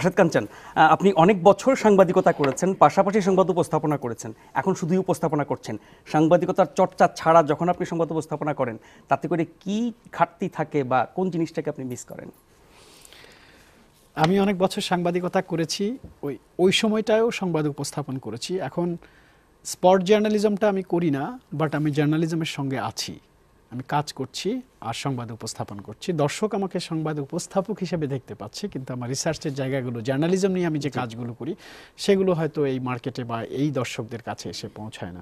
রাশেদ কাঞ্চন, আপনি অনেক বছর সাংবাদিকতা করেছেন, পাশাপাশি সংবাদ উপস্থাপনা করেছেন, এখন শুধুই উপস্থাপনা করছেন। সাংবাদিকতার চর্চা ছাড়া যখন আপনি সংবাদ উপস্থাপনা করেন, তাতে করে কি ঘাটতি থাকে বা কোন জিনিসটাকে আপনি মিস করেন? আমি অনেক বছর সাংবাদিকতা করেছি, ওই সময়টায়ও সংবাদ উপস্থাপন করেছি। এখন স্পট জার্নালিজমটা আমি করি না, বাট আমি জার্নালিজমের সঙ্গে আছি, আমি কাজ করছি আর সংবাদ উপস্থাপন করছি। দর্শক আমাকে সংবাদ উপস্থাপক হিসেবে দেখতে পাচ্ছে, কিন্তু আমার রিসার্চের জায়গাগুলো, জার্নালিজম নিয়ে আমি যে কাজগুলো করি, সেগুলো হয়তো এই মার্কেটে বা এই দর্শকদের কাছে এসে পৌঁছায় না।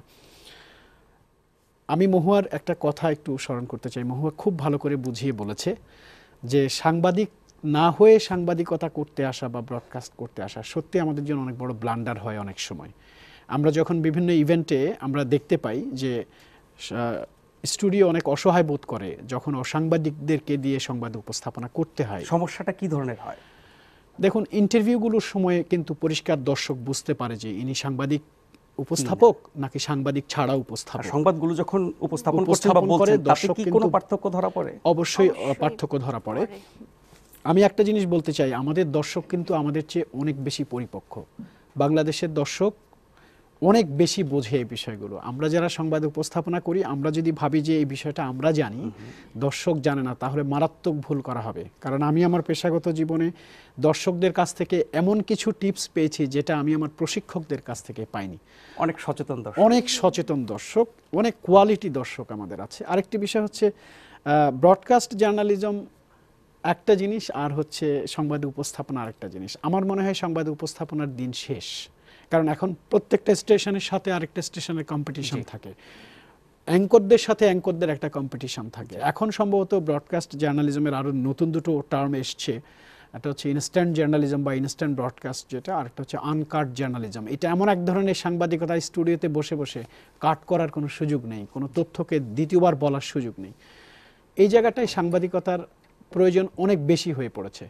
আমি মহুয়ার একটা কথা একটু স্মরণ করতে চাই। মহুয়া খুব ভালো করে বুঝিয়ে বলেছে যে সাংবাদিক না হয়ে সাংবাদিকতা করতে আসা বা ব্রডকাস্ট করতে আসা সত্যি আমাদের জন্য অনেক বড় ব্লান্ডার হয় অনেক সময়। আমরা যখন বিভিন্ন ইভেন্টে আমরা দেখতে পাই যে স্টুডিও অনেক অসহায় বোধ করে যখন অসাংবাদিকদেরকে দিয়ে সংবাদ উপস্থাপনা করতে হয়। সমস্যাটা কি ধরনের হয়? দেখুন, ইন্টারভিউগুলোর সময় কিন্তু পরিষ্কার দর্শক বুঝতে পারে যে ইনি সাংবাদিক উপস্থাপক নাকি সাংবাদিক ছাড়া উপস্থাপক। সংবাদগুলো যখন উপস্থাপন করছেন বা বলছেন, তাতে কি কোনো পার্থক্য ধরা পড়ে? অবশ্যই পার্থক্য ধরা পড়ে। আমি একটা জিনিস বলতে চাই, আমাদের দর্শক কিন্তু আমাদের চেয়ে অনেক বেশি পরিপক্ক। বাংলাদেশের দর্শক অনেক বেশি বোঝে এই বিষয়গুলো। আমরা যারা সংবাদ উপস্থাপনা করি, আমরা যদি ভাবি যে এই বিষয়টা আমরা জানি, দর্শক জানে না, তাহলে মারাত্মক ভুল করা হবে। কারণ আমি আমার পেশাগত জীবনে দর্শকদের কাছ থেকে এমন কিছু টিপস পেয়েছি যেটা আমি আমার প্রশিক্ষকদের কাছ থেকে পাইনি। অনেক সচেতন দর্শক, অনেক সচেতন দর্শক, অনেক কোয়ালিটি দর্শক আমাদের আছে। আরেকটি বিষয় হচ্ছে ব্রডকাস্ট জার্নালিজম একটা জিনিস, আর হচ্ছে সংবাদ উপস্থাপনা আরেকটা জিনিস। আমার মনে হয় সংবাদ উপস্থাপনার দিন শেষ, কারণ এখন প্রত্যেকটা স্টেশনের সাথে আরেকটা স্টেশনের কম্পিটিশন থাকে, অ্যাঙ্করদের সাথে অ্যাঙ্করদের একটা কম্পিটিশন থাকে। এখন সম্ভবত ব্রডকাস্ট জার্নালিজমের আরও নতুন দুটো টার্ম এসছে। একটা হচ্ছে ইনস্ট্যান্ট জার্নালিজম বা ইনস্ট্যান্ট ব্রডকাস্ট যেটা, আরেকটা হচ্ছে আনকাট জার্নালিজম। এটা এমন এক ধরনের সাংবাদিকতা, স্টুডিওতে বসে বসে কাট করার কোনো সুযোগ নেই, কোনো তথ্যকে দ্বিতীয়বার বলার সুযোগ নেই। এই জায়গাটায় সাংবাদিকতার প্রয়োজন অনেক বেশি হয়ে পড়েছে।